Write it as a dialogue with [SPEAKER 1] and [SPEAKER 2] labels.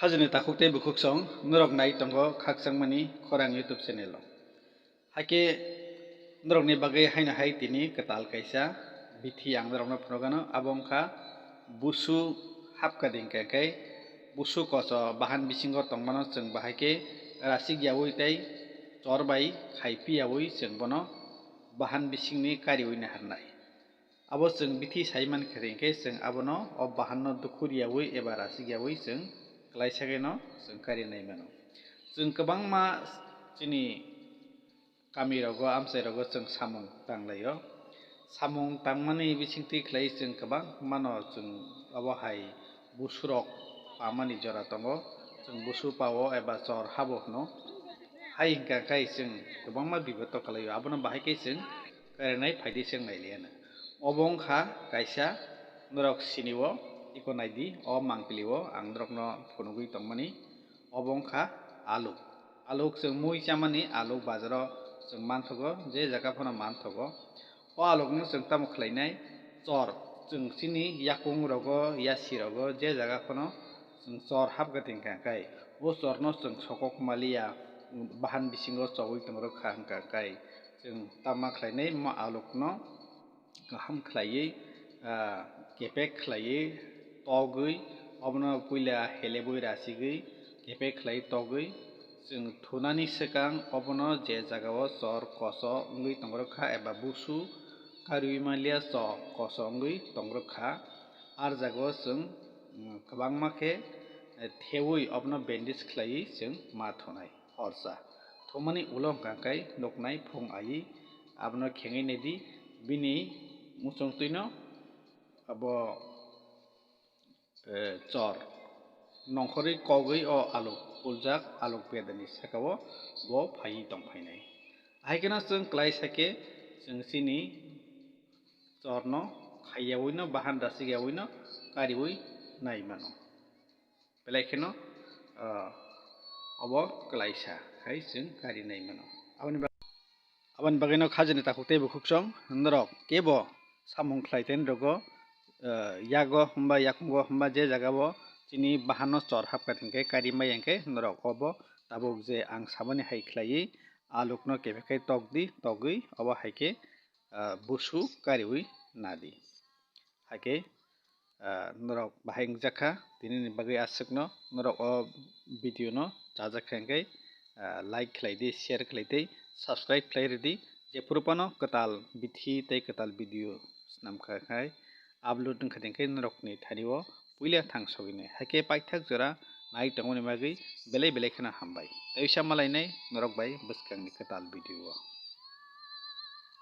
[SPEAKER 1] Khajini takukte bukuk song norok nai tongo khaksangmani khorang YouTube channel. Hake norok ni bagai haina hai tini ketal kaisa bithi ang norok na phonogano abongkha busu hapkading kai busu koso bahan bisingo tongmano cheng bahake rasik yawi tai chorbai khaipi yawi cheng bono bahan bisingni kariwi na harnai. Abo cheng bithi saiman khringke cheng abono o bahan no dukhur yawi eba rasik yawi cheng klaisageno cheng kari nai mano. Cheng kwbangma chini kami rogo amchai rogo cheng samung tanglaio. Samung tangmani bisingti khlai cheng kwbang mano cheng abo hai busu rok pamani jora tongo. Cheng busu pao eba chor habo hino. Hai hingka kai cheng kwbangma bibato kalaio abono bahai cheng karinai phaidi cheng nailiano. Obo wngkha kaisa norok sinio iko naidi o mangpili o ang norok no phunugui tongmani obo wngkha alu. Alu cheng mui chamani alu bazar o cheng manthogo je jaga phono manthogo. O aluk no cheng tamo khlainai chor cheng chini yakung rogo yasi rogo je jaga phono cheng chor hapgading kai o chor no cheng sokok malia bahan bisingo chowui tongrokha hingka kai cheng tama khlainai mo aluk no kaham khlaiui kepek khlaiui togui obono puila helebui rasigui kepek khlai togui cheng thunani swkang obono je jagao chor koso wngui tongrokha eba busu kariui malia chor koso wngui tongrokha ar jagao cheng kwbangma khe thewui obono bandage khlaiui cheng ma thunai horsa. Thumani ulo hingka kai nuknai phung ai abono khengui naidi bini muchungtui no abo chor nongkhorui kogui o aluk puljak aluk bedani sakao bo phaiui tongphainai. Haike no cheng klaisake cheng chini chor no khaiyaui no bahan rasik yaui no kariui nai mano. Belai kheno obo klaisa hai cheng kari nai mano. Aboni bagui no khajini takukte bukuk song norok kebo samung khlaiteni rogo yago himba yakungo himba je jagao chini bahan no chor hapkading kai kari mai hingke norok obo tabuk je ang sabani hai khlaiui aluk no kepek khai togui obo haike busu kariui nadi. Haike norok bahai wngjakha tinini bagui aswkno norok o video no chajakha hingke like khlaidi share khlaitei subscribe khlai rwdi jephru no kwtal bithi tei kwtal video swnamkha khai upload wngkha hingke norok ni thani o puila thangsoginai. Haike paithak jora nai tongmani bagui belai belai kheno hambai. Teisa malai nai norok bai bwskang ni kwtal video o.